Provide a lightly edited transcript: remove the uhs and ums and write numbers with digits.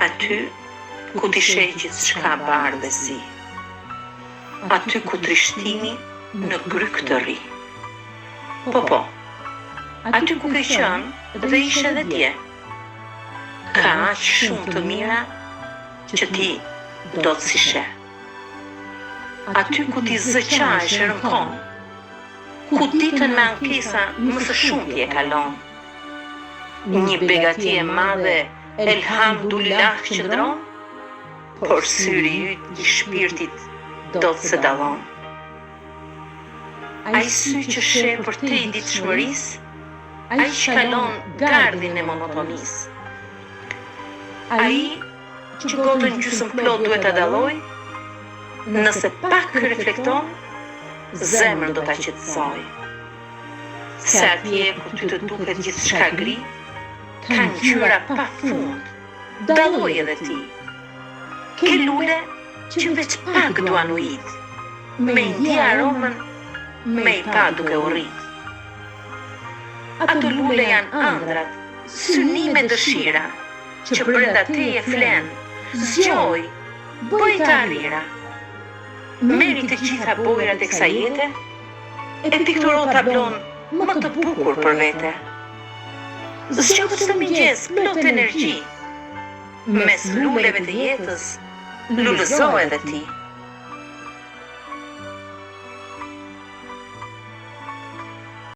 Aty ku t'i sheqit s'ka bardhë dhe zi. Aty ku trishtimi në gryk të ri. Po, aty ku ke qënë dhe ishe dhe tje. Ka aq shumë të mira që ti do të si she. Aty ku ti zëqash rënkon, ku ditën me ankesa më së shumë t'je kalon. Një begati e madhe, elhamdulillah qëndron, por syri yt i shpirtit do të se dallon. Ai sy që she për te i ditëshmëris, ai që kalon gardhin e monotonis. Ai që gotën gjysmë plot duhet ta dalloj, nëse pak reflekton, zemrën do ta qetësoj. Se atje ku ty të duket gjithçka gri, ka ngjyra pa fund, dalloj edhe ti. Ke lule që veç pak duan ujit, me i ndje aromën, me i pa duke u rrit. Ato lule janë ëndrat, synime dëshira, që brenda teje flen, zgjoj, bëj të arrira. Meri të gjitha bojrat e kësaj jete, e pikturo tablon më të bukur për vete. Zgjodh të mëngjes plot energji, mes luleve të jetës, lulëzo edhe ti.